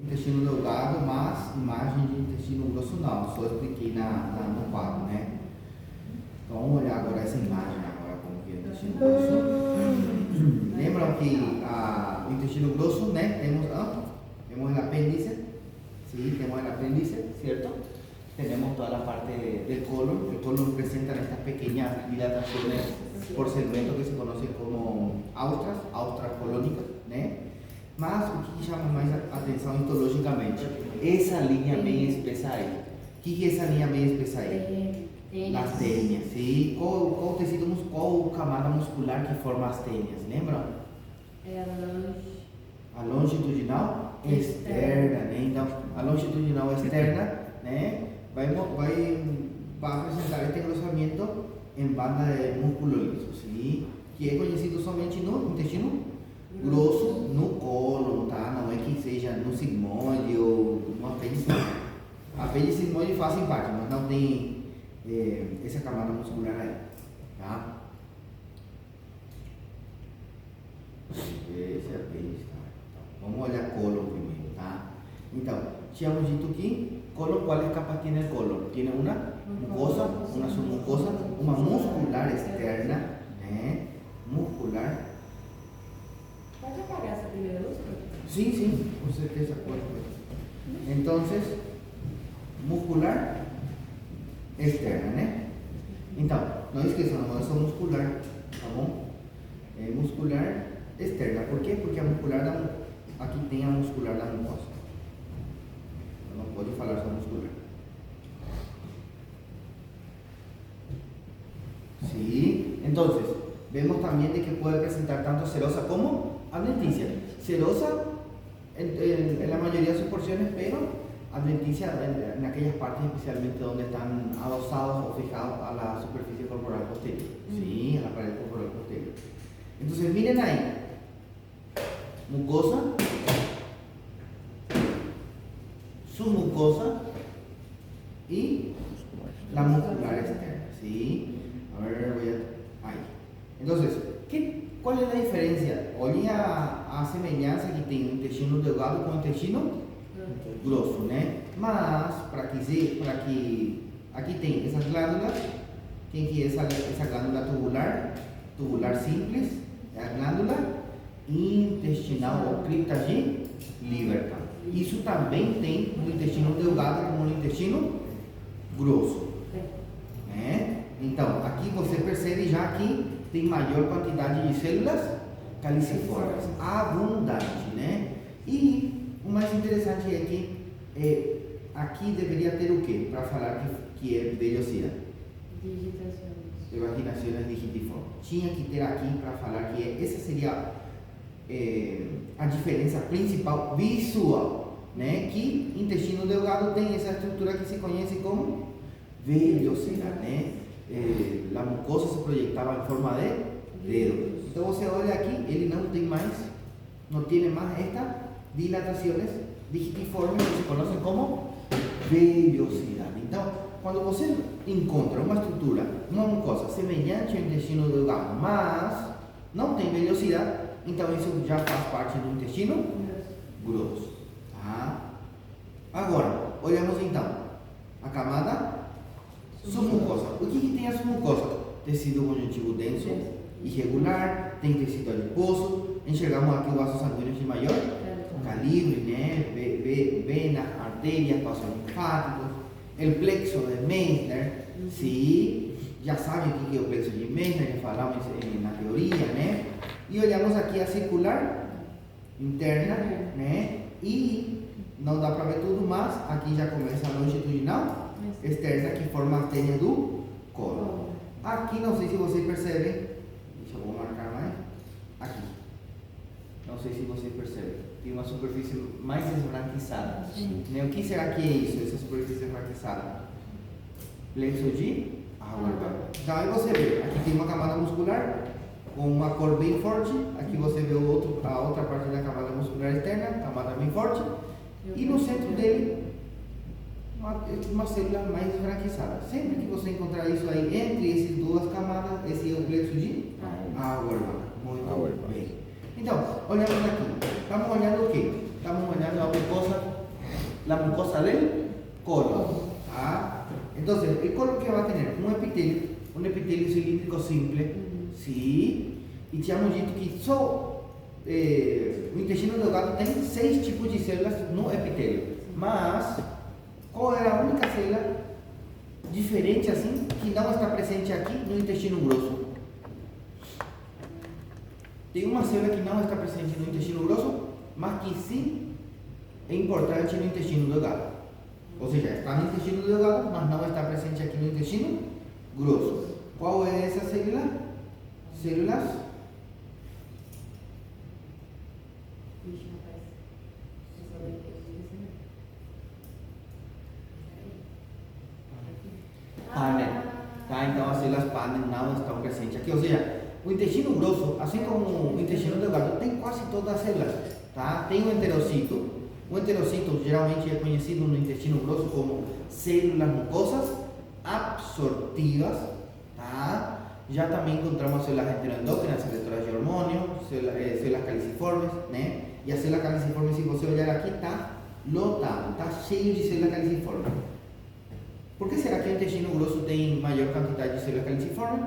Intestino delgado, mas imagem de intestino grosso não, só expliquei no quadro, né? Então vamos olhar agora essa imagem agora, como que é o intestino grosso. Lembram que o intestino grosso, né? Temos el apéndice, sí, tenemos el apéndice, ¿cierto? Tenemos toda la parte del colon. El colon presenta estas pequeñas dilataciones por segmento que se conocen como austras colónicas, né? Mas o que chama mais atenção histologicamente? Essa linha bem espessa aí. O que é essa linha bem espessa aí? As tênias, sim. Qual tecido qual camada muscular que forma as tênias? Lembram? É a longitudinal externa, né? Então, a longitudinal externa, né? Vai apresentar este engrossamento em banda de músculo liso, sim? Que é conhecido somente no intestino grosso, no colo, tá? Não é que seja no sigmoide ou no apêndice. Apêndice e sigmoide fazem parte, mas não tem essa camada muscular aí, tá? Esse é apêndice, tá? Então, vamos olhar colo primeiro, tá? Então, tínhamos dito que colo, ¿cuál capa tiene el colo? Tiene una mucosa, una submucosa, una muscular externa, muscular. Pode apagar essa primeira luz? Sí, con certeza puede. Entonces, muscular externa, né? Então, não esqueçam, não é só muscular, tá bom? É muscular externa. Por quê? Porque a muscular aqui tem a muscular da mucosa. Não pode falar só muscular. Sí, entonces, vemos también de que puede presentar tanto serosa como adventicia. Serosa en la mayoría de sus porciones, pero adventicia en aquellas partes especialmente donde están adosados o fijados a la superficie corporal posterior, sí, a la pared corporal posterior. Entonces miren ahí, mucosa, submucosa y la muscular externa, sí. A ver, ahí. Entonces, ¿cuál es la diferencia? Olhem a semelhança que tem o intestino delgado com o intestino grosso, né? Mas, para que aqui tem essas glândulas, quem que é essa glândula tubular simples, é a glândula intestinal ou cripta de Lieberman. Isso também tem no intestino delgado como no intestino grosso, né? Então, aqui você percebe já que tem maior quantidade de células caliciformes, abundante, né? E o mais interessante é que aqui deveria ter o quê? Para falar que é vellosidade? Digitações. Evaginações digitiformes. Tinha que ter aqui para falar que essa seria a diferença principal visual, né? Que intestino delgado tem essa estrutura que se conhece como vellosidade, né? A mucosa se proyectaba en forma de dedo. Entonces você olha aqui, ele não tem mais estas dilataciones digitiformes que se conocen como vellosidade. Então, quando você encontra uma estrutura, uma mucosa semelhante ao intestino delgado, mas não tem vellosidade, então isso já faz parte do intestino grosso. Tá? Agora, olhamos então a camada submucosa. O que tem a submucosa? Tecido conjuntivo denso, irregular, tem tecido adiposo. Enxergamos aqui o vaso sanguíneo de maior calibre, né? Vena, arterias, vasos linfáticos, o plexo de Meissner. Sim, já sabem o que é o plexo de Meissner, já falamos na teoria, né? E olhamos aqui a circular interna, né? E não dá para ver tudo, mas aqui já começa a longitudinal externa que forma a tênia do colo. Aqui não sei se vocês percebem, deixa eu marcar mais, aqui, não sei se vocês percebem, tem uma superfície mais esbranquiçada, né? O que será que é isso, essa superfície esbranquiçada? Plexo de Auerbach. Então aí você vê, aqui tem uma camada muscular com uma cor bem forte, aqui você vê a outra parte da camada muscular externa, camada bem forte, e no centro dele uma célula mais esbranquiçada. Sempre que você encontrar isso aí entre essas duas camadas, esse é o plexo de Auerbach. Muito bem. Então, olhamos aqui. Estamos olhando o quê? estamos mirando la mucosa del colon. ¿Ah? Entonces, el colon que va a tener un epitelio cilíndrico simple, ¿sí? Y ya hemos dicho que só o intestino delgado tem 6 tipos de células no epitelio, mas qual é a única célula diferente assim que não está presente aqui no intestino grosso? Tem uma célula que não está presente no intestino grosso, mas que sim é importante no intestino delgado. Ou seja, está no intestino delgado, mas não está presente aqui no intestino grosso. Qual é essa célula? Células Panel. Tá? Então as células Panel não estão presentes aqui. Ou seja, o intestino grosso, assim como o intestino delgado, tem quase todas as células. Tá? Tem o enterocito. O enterocito geralmente é conhecido no intestino grosso como células mucosas absortivas. Tá? Já também encontramos células enteroendócrinas, secretoras de hormônio, células caliciformes, né? E a célula caliciforme, se você olhar aqui, está lotado, está cheio de células caliciformes. Por que será que o intestino grosso tem maior quantidade de células caliciformes?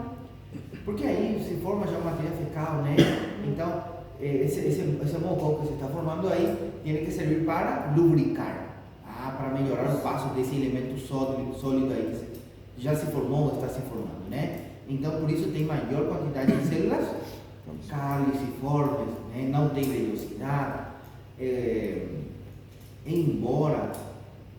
Porque aí se forma já matéria fecal, né? Então, esse mocó que se está formando aí tem que servir para lubricar, para melhorar o passo desse elemento sólido aí que já se formou, está se formando, né? Então, por isso tem maior quantidade de células caliciformes, né? Não tem vellosidade, embora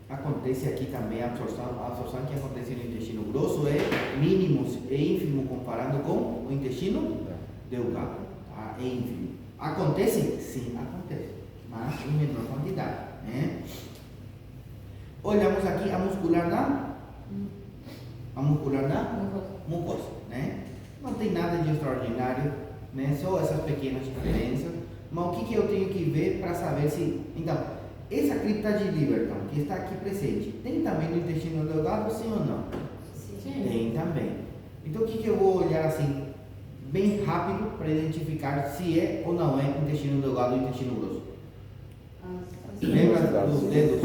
acontece aqui também a absorção que acontece no intestino grosso é mínimo, é ínfimo comparado com o intestino delgado, tá? É ínfimo. Acontece? Sim, acontece, mas em menor quantidade, né? Olhamos aqui a muscular da mucosa, né? Não tem nada de extraordinário, né? Só essas pequenas diferenças. Mas o que eu tenho que ver para saber se... Então, essa cripta de Lieberman, que está aqui presente, tem também no intestino delgado, sim ou não? Sim. Tem também. Então, o que eu vou olhar assim, bem rápido, para identificar se é ou não é intestino delgado ou intestino grosso? Lembra dos dedos?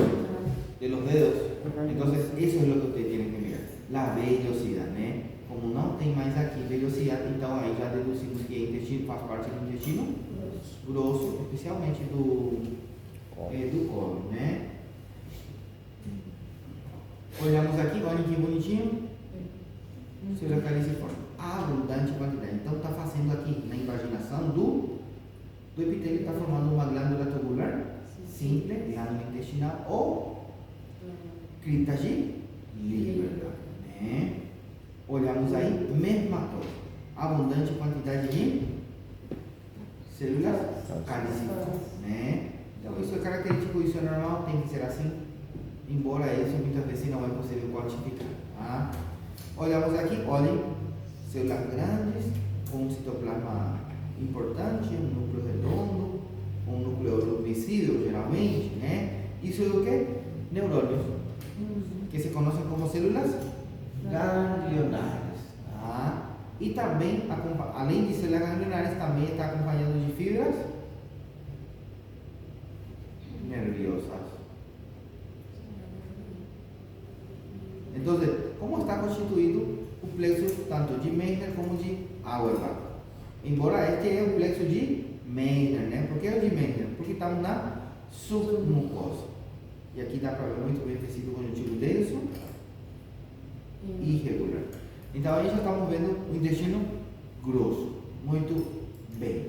De los dedos? Então, isso é o que você tem que mirar. La vellosidade, né? Como não tem mais aqui vellosidade, então aí já deduzimos que é intestino, faz parte do intestino grosso, especialmente do colo, né? Olhamos aqui, olha que bonitinho. Célula caliciforme, abundante quantidade. Então está fazendo aqui na invaginação do epitélio, está formando uma glândula tubular simples, glândula intestinal ou cripta de Lieberman, né? Olhamos aí, mesma coisa, abundante quantidade de células caliciformes, né? Então isso é característico, isso é normal, tem que ser assim, embora isso muitas vezes não é possível quantificar, tá? Olhamos aqui, olhem, células grandes, com um citoplasma importante, um núcleo redondo, um núcleo visível geralmente, né? Isso é o que? Neurônios, que se conhecem como células ganglionares, tá? E também, além de células ganglionares, também está acompanhado de fibras nerviosas. Então, como está constituído o plexo tanto de Meissner como de Auerbach? Embora este é o plexo de Meissner, né? Por que é o de Meissner? Porque estamos na submucosa. E aqui dá para ver muito bem o tecido conjuntivo denso e irregular. Então aí já estamos vendo o intestino grosso. Muito bem.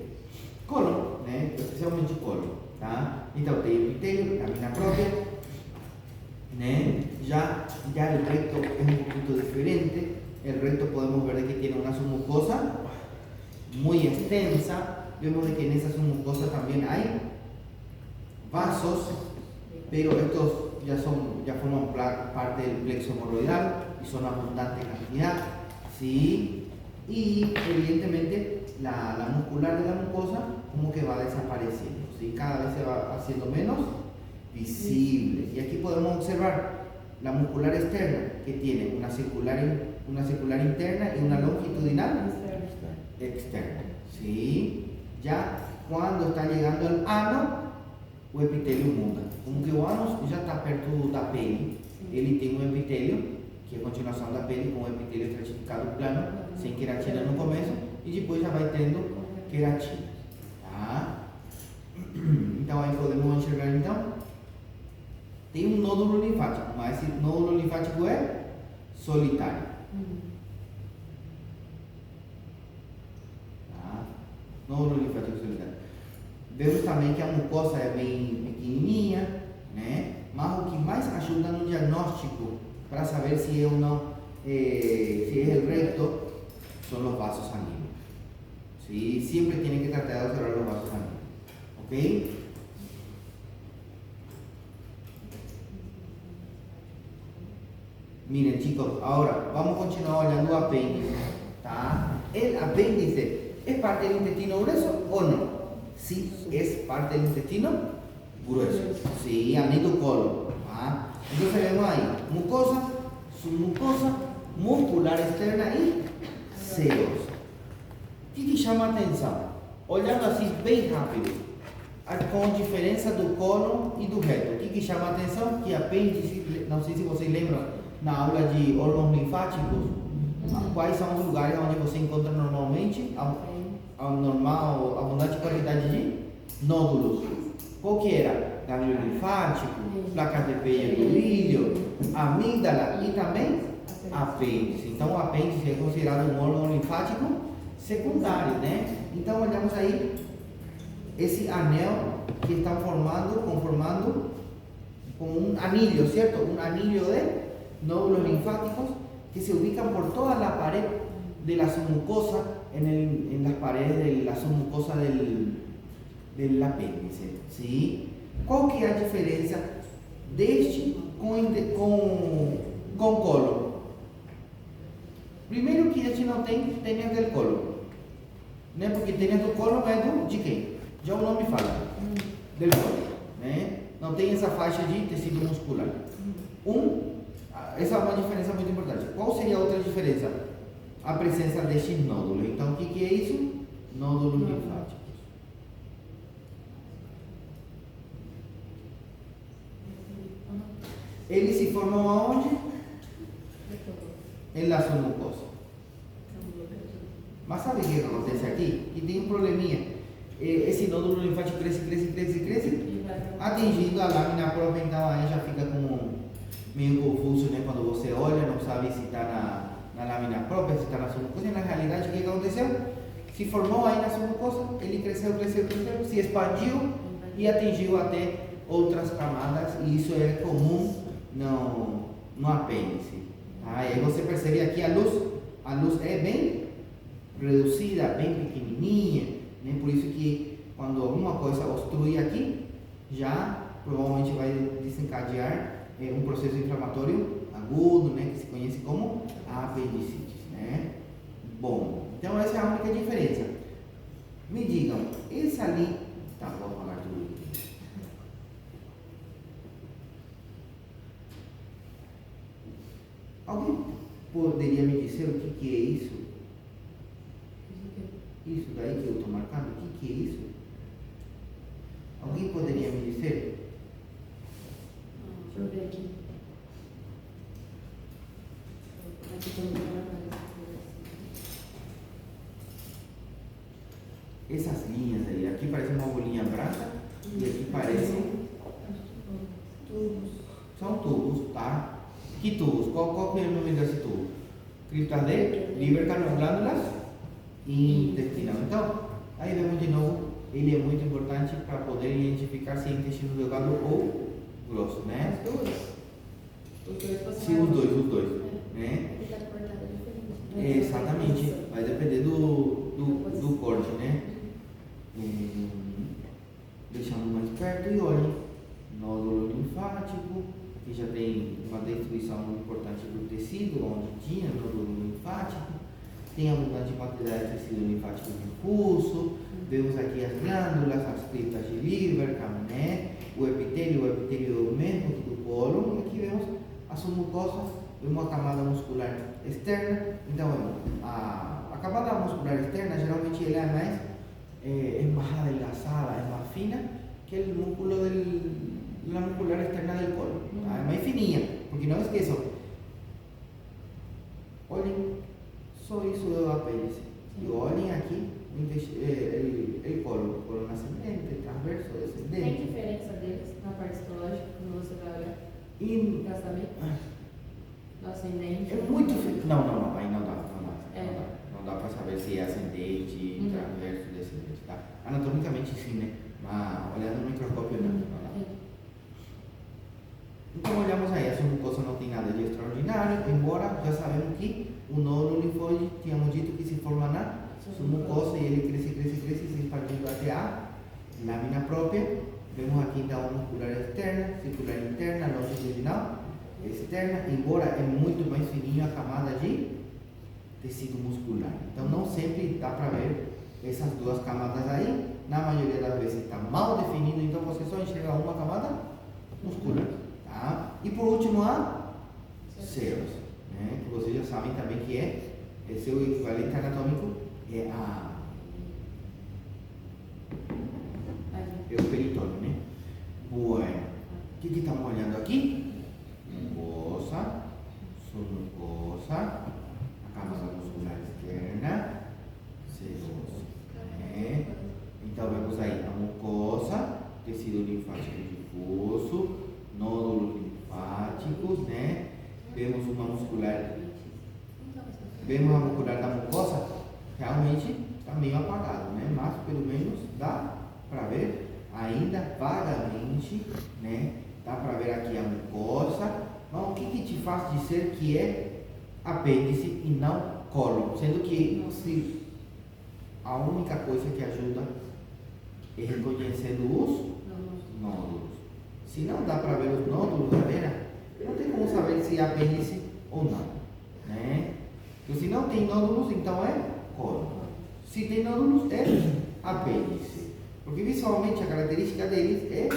Cólon, né? Especialmente cólon, tá? Então tem o epitélio, lamina própria, né? Ya el recto es un poquito diferente. El recto podemos ver que tiene una submucosa muy extensa. Vemos de que en esa submucosa también hay vasos, pero estos ya forman parte del plexo hemorroidal y son abundante cantidad, ¿sí? Y evidentemente la muscular de la mucosa como que va desapareciendo, ¿sí? Cada vez se va haciendo menos visible. Y aquí podemos observar la muscular externa, que tiene una circular interna y una longitudinal externa, ¿sí? Ya cuando está llegando al ano, o epitélio muda. Como que o ânus já está perto da pele, ele tem um epitélio, que é a continuação da pele, com o epitélio estratificado plano, sem queratina no começo, e depois já vai tendo queratina. Tá? Então aí podemos enxergar então. Tem um nódulo linfático, mas esse nódulo linfático é solitário. Tá? Nódulo linfático solitário. Vemos também que a mucosa é bem pequenininha, né? Mas o que mais ajuda no diagnóstico para saber se é ou não, se é el recto, son los vasos sanguíneos. ¿Sí? Siempre tienen que tratar de observar los vasos sanguíneos. ¿Ok? Miren chicos, ahora vamos a continuar olhando o apêndice. ¿Tá? El apéndice es parte del intestino grueso o no? Sí, es parte del intestino grueso. Sí, amigo colo. ¿Tá? Entonces vemos ahí, mucosa, submucosa, muscular externa y serosa. O que chama a atenção? Olhando assim bem rápido, com diferença do cólon e do reto. O que chama a atenção? Que apêndice, não sei se vocês lembram, na aula de órgãos linfáticos, quais são os lugares onde você encontra normalmente a normal, abundante quantidade de nódulos. Qual que era? Gânglio linfático, placas de Peyer do ilho, amígdala e também apêndice. Então o apêndice é considerado um órgão linfático secundário, né? Então olhamos aí esse anel que está conformando com um anillo, ¿cierto? Un anillo de nódulos linfáticos que se ubican por toda la pared de la submucosa, en las paredes de la submucosa del apêndice. ¿Sí? Qual que é a diferença deste com colo? Primeiro que este não tem tênis del colo, né? Porque tênis do colo é de quem? Já o nome fala, del colo, né? Não tem essa faixa de tecido muscular. Essa é uma diferença muito importante. Qual seria a outra diferença? A presença deste nódulo. Então, o que é isso? Nódulos linfáticos. Eles se formam aonde? Em la submucosa. Mas sabe o que acontece aqui? Que tem um probleminha. Esse nódulo linfático cresce, atingindo a lâmina própria, então aí já fica meio confuso, né? Quando você olha, não sabe se está na lâmina própria, se está na submucosa. E na realidade, o que aconteceu? Se formou aí na submucosa, ele cresceu, se expandiu e atingiu até outras camadas, e isso é comum no apêndice. Tá? E aí você percebe aqui a luz é bem reduzida, bem pequenininha, né? Por isso que quando alguma coisa obstrui aqui, já provavelmente vai desencadear um processo inflamatório agudo, né? Que se conhece como apendicite, né? Bom, então essa é a única diferença. Me digam, esse ali, tá, vou falar tudo. Alguém poderia me dizer o que é isso? Isso daí que eu estou marcando, o que é isso? Alguém poderia me dizer? Deixa eu ver aqui. Aqui tem essas linhas aí, aqui parece uma bolinha branca e aqui parecem tubos. São tubos, tá? Que tubos? Qual que é o nome desse tubo? Criptas de liver, glândulas intestinal. Então, aí vemos de novo, ele é muito importante para poder identificar se é intestino delgado ou grosso, né? As duas? Os dois Sim, os dois, né? Exatamente, vai depender do corte, né? Deixando mais perto e olhem, nódulo linfático, aqui já tem uma destruição muito importante do tecido, onde tinha nódulo linfático, tem abundante quantidade de tecido linfático difuso, vemos aqui as glândulas, as criptas de liver, né? O epitélio mesmo do cólon, e aqui vemos as submucosas, vemos a camada muscular externa. Então, a camada muscular externa geralmente ela é mais é mais adelgazada, é mais fina que el músculo la muscular externa del colon. Tá? É mais fininha, porque não esqueçam. Olhem, só isso é o apêndice. E olhem aqui o colon ascendente, transverso, Tem descendente. diferença deles na parte histológica, quando você vai olhar? E Gastamento? No ascendente? é muito feio. Não, aí não dá. É. Não dá para saber se é ascendente, transverso, descendente, tá? Anatomicamente sim, né? Mas olhando no microscópio não dá. Então olhamos aí, essa mucosa não tem nada de extraordinário, embora já sabemos que o nódulo linfóide, tínhamos dito que se forma na submucosa e ele cresce, se expandindo até a lâmina própria. Vemos aqui então a muscular externa, circular interna, longitudinal, externa, embora é muito mais fininho a camada de tecido muscular. Então não sempre dá para ver essas duas camadas aí, na maioria das vezes está mal definido, então você só enxerga uma camada muscular. Tá? E por último a células, né? Que vocês já sabem também que é seu equivalente anatômico, é o peritônio, né? Bueno, o que estamos olhando aqui? Mucosa, submucosa, a camada muscular externa, serosa, né? Então vemos aí a mucosa, tecido linfático difuso, nódulos linfáticos, né? Vemos a muscular da mucosa, realmente está meio apagado, né? Mas pelo menos dá para ver ainda vagamente, né? Dá para ver aqui a mucosa. Mas o que te faz dizer que é apêndice e não cólon? Sendo que se a única coisa que ajuda é reconhecendo os nódulos. Se não dá para ver os nódulos, galera, não tem como saber se é apêndice ou não, né? Então, se não tem nódulos, então é cólon. Se tem nódulos, é apêndice. Porque visualmente a característica deles é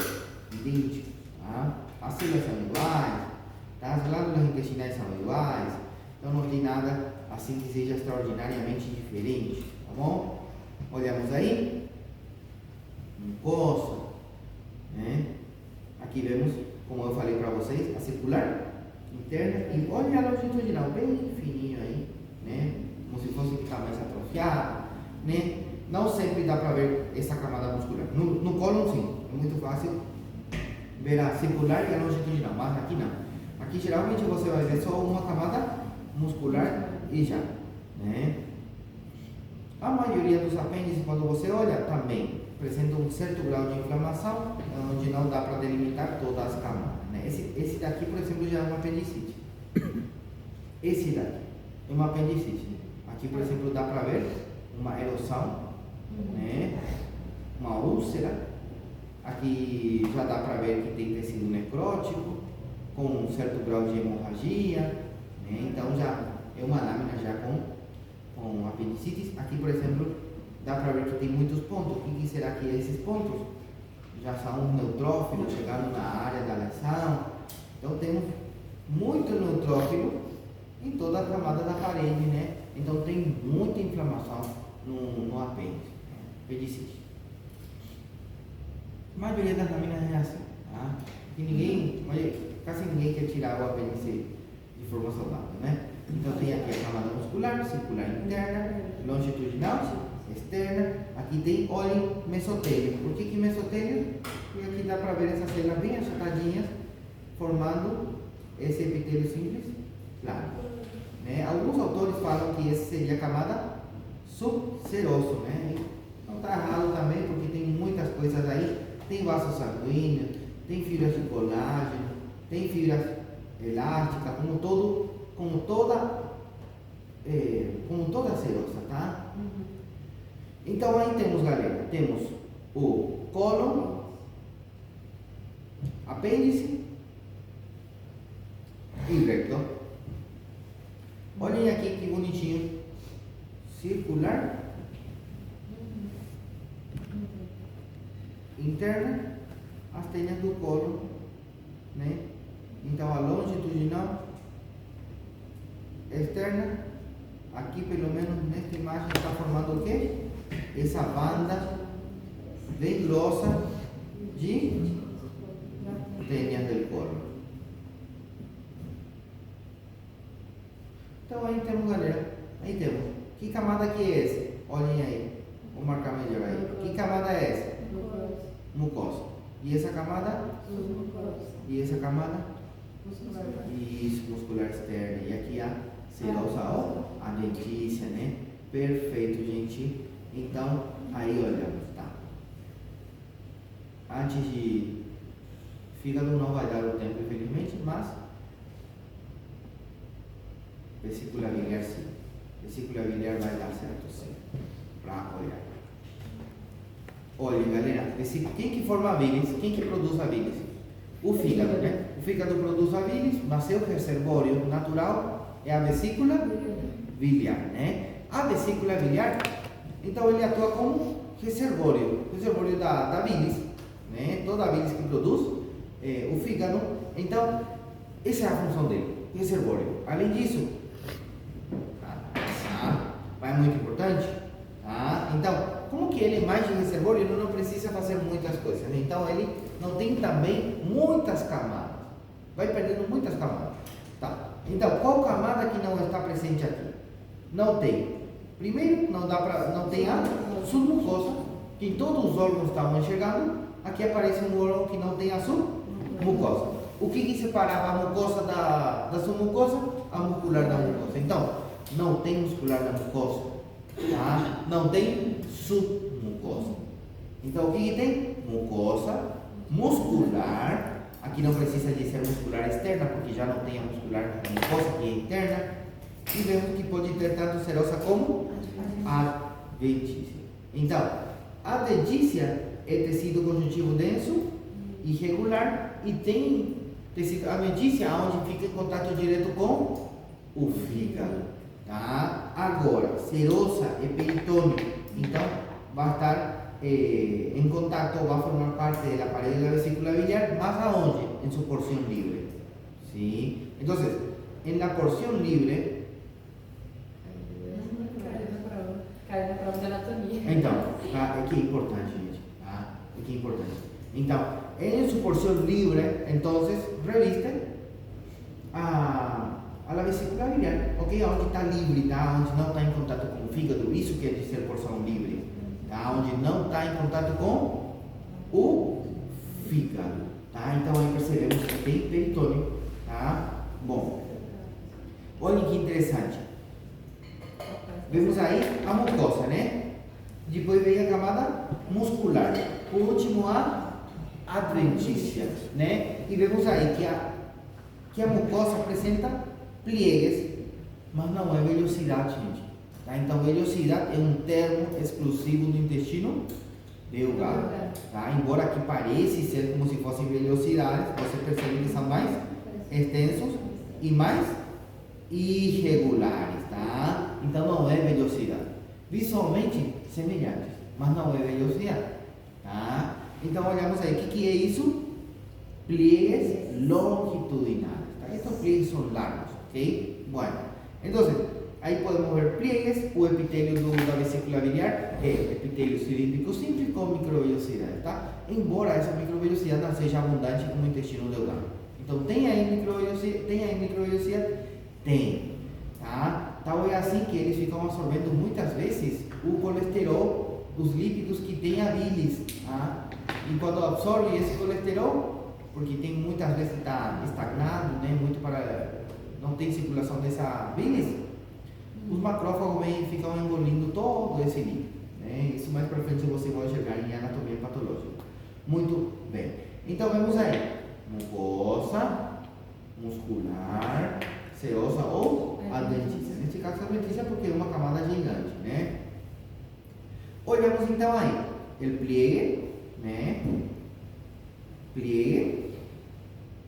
idêntica, tá? As células são iguais, tá? As glândulas intestinais são iguais, então não tem nada assim que seja extraordinariamente diferente, tá bom? Olhamos aí, mucosa, né? Aqui vemos, como eu falei para vocês, a circular interna e olha a longitudinal, bem fininho aí, né? Como se fosse ficar mais atrofiado, né? Não sempre dá para ver essa camada muscular. No cólon sim, é muito fácil ver a circular e a longitudinal, mas aqui não. Aqui geralmente você vai ver só uma camada muscular e já, né? A maioria dos apêndices, quando você olha, também apresenta um certo grau de inflamação, onde não dá para delimitar todas as camadas, né? Esse daqui, por exemplo, já é uma apendicite. Esse daqui é uma apendicite. Aqui, por exemplo, dá para ver uma erosão, né? Uma úlcera. Aqui já dá para ver que tem tecido necrótico, com um certo grau de hemorragia, né? Então já é uma lâmina já com apendicites. Aqui, por exemplo, dá para ver que tem muitos pontos. O que será que esses pontos? Já são neutrófilos chegando na área da lesão. Então temos muito neutrófilo em toda a camada da parede, né? Então tem muita inflamação no apêndice, apendicite. A maioria das lâminas é assim, tá? E quase ninguém quer tirar o apêndice de forma saudável, né? Então tem aqui a camada muscular, circular interna, longitudinal, externa. Aqui tem, olhem, mesotélio. Por que mesotélio? Porque aqui dá para ver essas células bem achatadinhas, formando esse epitélio simples largo, né? Alguns autores falam que essa seria a camada subseroso, né? Não está errado também, porque tem muitas coisas aí. Tem vaso sanguíneo, tem fibras de colágeno, tem fibras elásticas, como toda serosa, tá? Então aí temos, galera, temos o cólon, apêndice e recto. Olhem aqui que bonitinho, circular interna, as teias do cólon, né? Então a longitudinal externa, aqui pelo menos nesta imagem está formando o quê? Essa banda bem grossa de tênias del corpo. Então aí temos, galera, aí temos. Que camada que é essa? Olhem aí, vou marcar melhor aí. Que camada é essa? Mucosa. E essa camada? E essa camada? Isso, muscular externa. E aqui a serosa, ó, adventícia, né? Perfeito, gente. Então, aí olhamos, tá? Antes de... Fígado não vai dar o tempo, infelizmente, mas... Vesícula biliar sim. Vesícula biliar vai dar certo, sim. Para olhar. Olha, galera, quem que forma a bilis? Quem que produz a bilis? O fígado, né? O fígado produz a bilis, mas seu reservório natural é a vesícula biliar, né? A vesícula biliar, então ele atua como reservório da bilis, né? Toda a bilis que produz o fígado. Então, essa é a função dele, reservório. Além disso, é muito importante, tá? Então, como que ele é mais de reservório, ele não precisa fazer muitas coisas, né? Então ele não tem também muitas camadas, vai perdendo muitas camadas, tá? Então, qual camada que não está presente aqui? Não tem. Primeiro, não tem a submucosa, que em todos os órgãos estão enxergando. Aqui aparece um órgão que não tem a submucosa. O que separava a mucosa da submucosa? A muscular da mucosa. Então, não tem muscular da mucosa, tá? Não tem submucosa. Então, o que tem? Mucosa, muscular. Aqui não precisa de ser muscular externa, porque já não tem a muscular da mucosa, que é interna. E vemos que pode ter tanto serosa como adventícia. Então, a adventícia é tecido conjuntivo denso, irregular, e tem tecido adventícia onde fica em contato direto com o fígado, tá? Agora, serosa é peritônio, então vai estar em contato, vai formar parte da parede da vesícula biliar, mas aonde? En su porción libre, ¿sí? Entonces, en la porción libre, Cai na prova de anatomia. então, tá? É que é importante, gente, tá? É que é importante. Então, en su porción libre, entonces, revisten a la vesícula biliar, ok? Onde está livre, tá? Onde não está em contato com o fígado, isso quer dizer porção livre, tá? Onde não está em contato com o fígado, tá? Então aí percebemos que tem peritônio, tá? Bom, olha que interessante. Vemos aí a mucosa, né? Depois vem a camada muscular. Por último, a adventícia, né? E vemos aí que a mucosa apresenta pliegues, mas não é vellosidade, gente. Tá? Então, vellosidade é um termo exclusivo do intestino delgado. Tá? Embora aqui pareça ser como se fossem vellosidades, você percebe que são mais extensos e mais irregulares. Tá? Então, não é vellosidade. Visualmente semelhantes, mas não é vellosidade. Tá? Então, olhamos aí, o que é isso? Pliegues longitudinales. Tá? Estos pliegues são largos. ¿Okay? Bueno, entonces ahí podemos ver pliegues o epitelio da vesícula biliar, que é epitelio cilíndrico simples com microvellosidade, tá? Embora essa microvellosidade não seja abundante como o intestino delgado. Então, tem aí microvellosidade? Tem, tá? Então é assim que eles ficam absorvendo muitas vezes o colesterol, os lípidos que tem a bilis, tá? E quando absorve esse colesterol, porque tem muitas vezes está estagnado, né? Muito para não tem circulação dessa bilis, os macrófagos ficam engolindo todo esse líquido, né? Isso mais para frente você vai chegar em anatomia patológica. Muito bem. Então vemos aí mucosa, muscular, serosa ou adventícia. Nesse caso adventícia porque é uma camada gigante, né? Olhamos então aí o pliegue, né? Pliegue,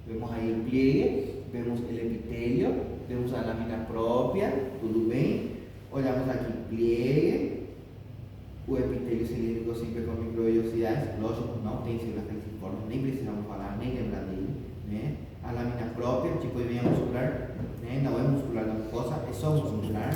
vemos aí o pliegue. Vemos o epitelio, vemos a lâmina própria, tudo bem? Olhamos aqui pliegue, o epitelio cilíndrico sempre com microvellosidades, lógico, não tem células calciformes, nem precisamos falar, nem lembrar dele, né? A lâmina própria, tipo veia muscular, né? Não é muscular da mucosa, é só muscular,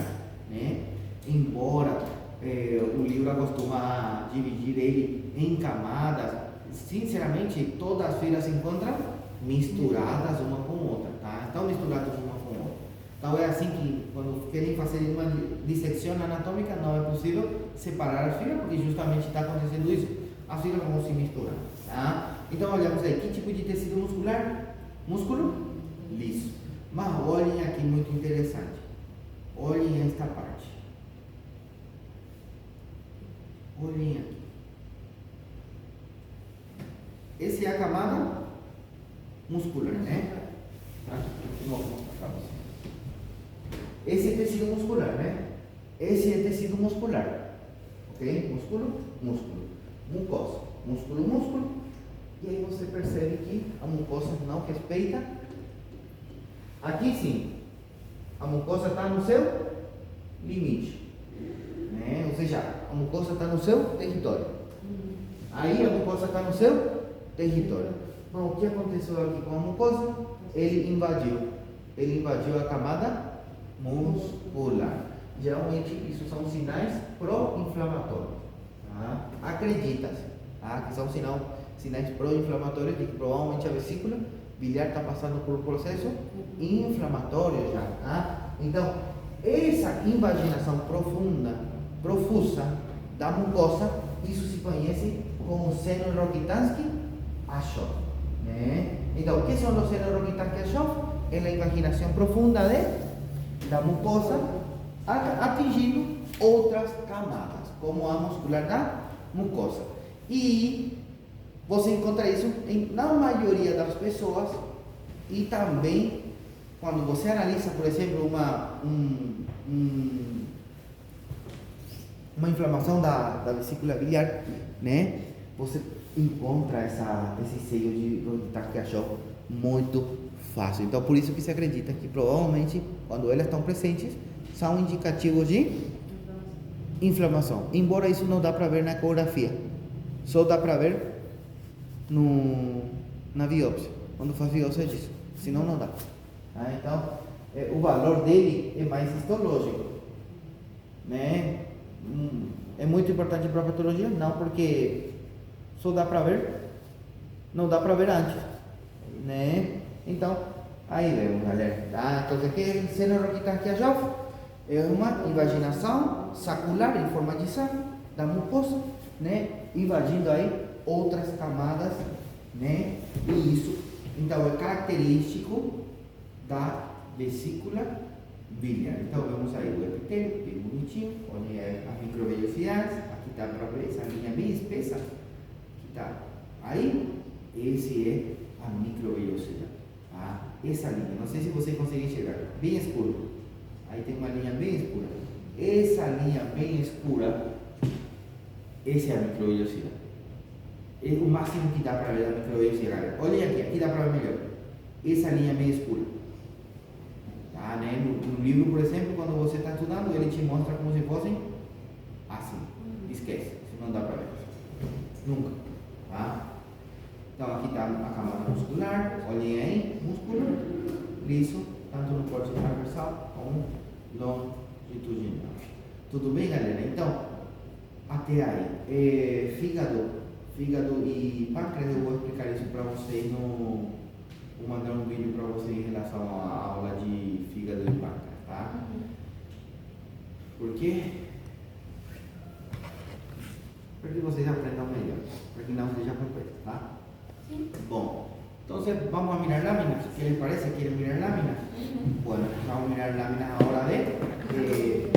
né? Embora o livro costuma dividir ele em camadas, sinceramente, todas as fibras se encontram misturadas uma com outra, tá? Estão misturadas uma com outra. Então é assim que, quando querem fazer uma dissecção anatômica, não é possível separar as fibras, porque justamente está acontecendo isso. As fibras vão se misturar, tá? Então olhamos aí, que tipo de tecido muscular? Músculo liso. Mas olhem aqui, muito interessante. Olhem esta parte. Olhem aqui. Essa é a camada muscular, né? Vou mostrar para vocês. Esse é tecido muscular, né? Esse é tecido muscular. Ok? Músculo, músculo. Mucosa. Músculo, músculo. E aí você percebe que a mucosa não respeita. Aqui sim, a mucosa está no seu limite, né? Ou seja, a mucosa está no seu território. Aí a mucosa está no seu território. Bom, o que aconteceu aqui com a mucosa? Ele invadiu a camada muscular. Geralmente isso são sinais pró-inflamatórios, tá? Acredita-se, tá? Que são sinais pró-inflamatórios de que provavelmente a vesícula biliar está passando por um processo inflamatório já, tá? Então, essa invaginação profunda, profusa da mucosa, isso se conhece como seno Rokitansky-Aschoff, né? Então, o que são os senos Rokitansky-Aschoff? É a invaginação profunda da mucosa, atingindo outras camadas, como a muscular da mucosa. E você encontra isso na maioria das pessoas, e também quando você analisa, por exemplo, uma inflamação da vesícula biliar, né? Você encontra esse seio de Rokitansky-Aschoff muito fácil. Então, por isso que se acredita que provavelmente, quando elas estão presentes, são indicativos de inflamação. Embora isso não dá para ver na ecografia, só dá para ver na biópsia, quando faz biópsia disso, senão não dá. Tá? Então, o valor dele é mais histológico, né? É muito importante para a patologia? Não, porque só dá para ver, não dá para ver antes, né? Então, aí vemos, galera. Tá? Então, aqui é o seno Rokitansky-Aschoff, é uma invaginação sacular em forma de saco da mucosa, né? Invadindo aí outras camadas, né? E isso, então, é característico da vesícula biliar. Então, vemos aí o epitélio, bem bonitinho. Olha as microvellosidades. Aqui está para ver essa linha bem espessa. Aqui está. Aí, esse é a microvellosidade. Tá? Essa linha, não sei se você consegue enxergar, bem escuro. Aí tem uma linha bem escura. Essa linha bem escura, essa é a microvellosidade. É o máximo que dá para ver a microvellosidade. Olhem aqui dá para ver melhor. Essa linha bem escura. Tá, né? No livro, por exemplo, quando você está estudando, ele te mostra como se fossem assim. Esquece, isso não dá para ver. Nunca. Tá? Então aqui está a camada muscular. Olhem aí, músculo liso, tanto no corte transversal como longitudinal. Tudo bem, galera? Então, até aí. Fígado e pâncreas, eu vou explicar isso para vocês vou mandar um vídeo para vocês em relação à aula de fígado e pâncreas, tá? Por quê? Para que vocês aprendam melhor, para que não seja completo, tá? Sim. Bom, então vamos a mirar láminas. ¿Qué les parece? ¿Quieren mirar láminas? Bueno, vamos a mirar láminas ahora de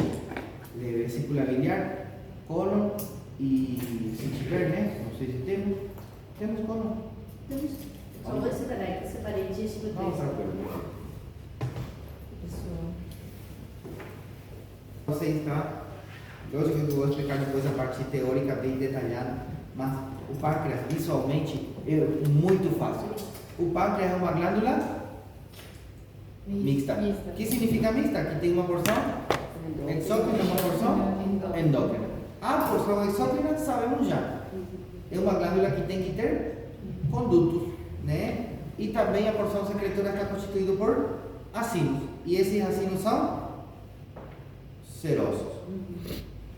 vesícula biliar, colon y Sinclair, no sé si temos colon. Temos. Só vou separar aqui, separei de tipo 3. Vamos para vocês, tá? Lógico que eu vou explicar depois a parte teórica bem detalhada, mas o pâncreas visualmente é muito fácil. O pâncreas é uma glândula mixta. O que significa mixta? Que tem uma porção exócrina e uma porção endócrina. A porção exócrina sabemos já. É uma glândula que tem que ter condutos, né? E também a porção secretora está constituída por acinos. E esses acinos são serosos,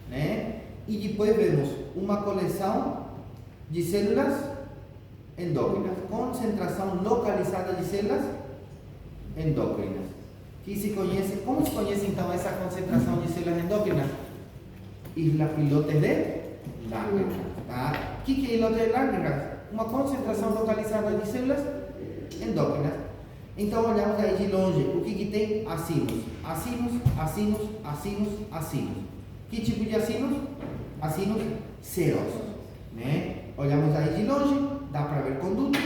né? E depois vemos uma coleção de células endócrinas. Concentração localizada de células endócrinas. Como se conhece então essa concentração de células endócrinas? Islas pilotes de Langerhans. Tá? O que é islote de Langerhans? Uma concentração localizada de células endócrinas. Então olhamos aí de longe, o que tem? Acinos. Que tipo de acinos? Acinos serosos, né? Olhamos aí de longe, dá para ver condutos.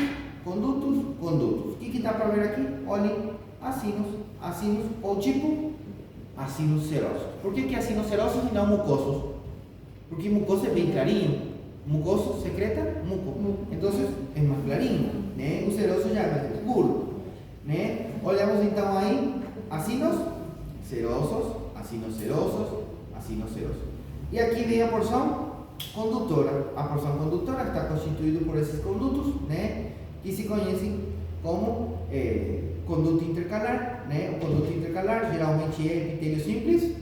O que dá para ver aqui? Olhem, acinos ou tipo acinos serosos. Por que acinos serosos e não mucosos? Porque mucoso é bem clarinho, mucoso secreta muco, então é mais clarinho, né? O seroso já é mais escuro, né? Olhamos então aí, acinos serosos. E aqui vem a porção condutora. A porção condutora está constituída por esses condutos, né? Que se conhecem como conduto intercalar, né? O conduto intercalar geralmente é epitélio simples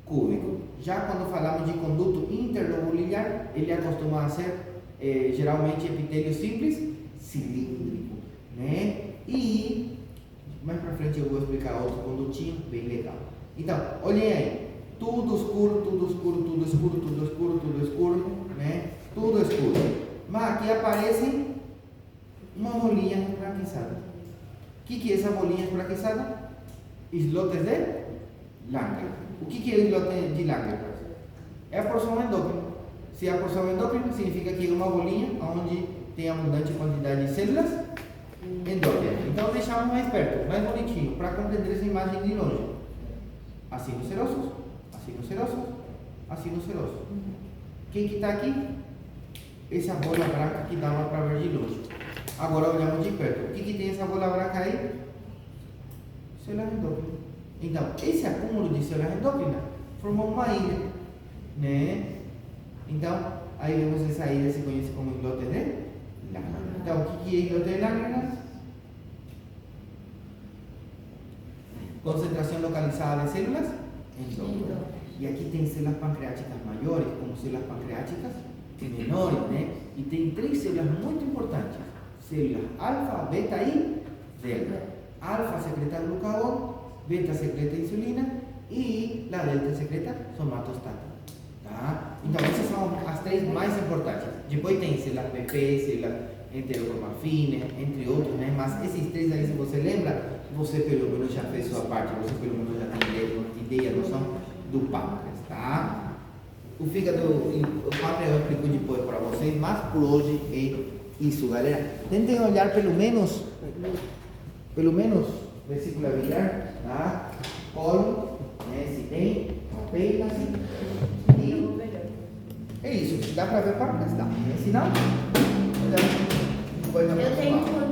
cúbico. Já quando falamos de conduto interlobulilhar, ele acostuma a ser geralmente epitélio simples cilíndrico, né? E mais para frente eu vou explicar outro condutinho bem legal. Então, olhem aí, tudo escuro, né? Tudo escuro. Mas aqui aparece uma bolinha esbranquiçada. O que é essa bolinha esbranquiçada? Islotes de Langerhans. O que é o islote de Langerhans? É a porção endócrina. Se é a porção endócrina, significa que é uma bolinha onde tem abundante quantidade de células endócrinas. Então deixamos mais perto, mais bonitinho, para compreender essa imagem de longe. Acinos serosos. Quem que está aqui? Essa bola branca que dava para ver de longe. Agora olhamos de perto. O que tem essa bola branca aí? Células endócrinas. Então, esse acúmulo de células endócrinas formou uma ilha, né? Então, aí vemos essa ilha se conhece como islote de Langerhans. Então, o que é islote de Langerhans? Concentração localizada de células endócrinas. E aqui tem células pancreáticas maiores, como células pancreáticas menores, né? E tem 3 células muito importantes: células alfa, beta e delta. Alfa secreta glucagón, beta secreta insulina e a delta secreta somatostata. Tá? Então essas são as 3 mais importantes. Depois tem células PP, células enterocromafina, entre outros, né? Mas esses 3 aí, se você lembra, você pelo menos já fez sua parte, você pelo menos já tem ideia, noção do pâncreas, tá? O fígado, o pâncreas eu explico depois para vocês, mas por hoje é isso, galera. Tentem olhar pelo menos vesícula biliar, tá? Colo, né? Se tem, apenas e é isso. Dá para ver pâncreas? Dá. Se não, Eu tenho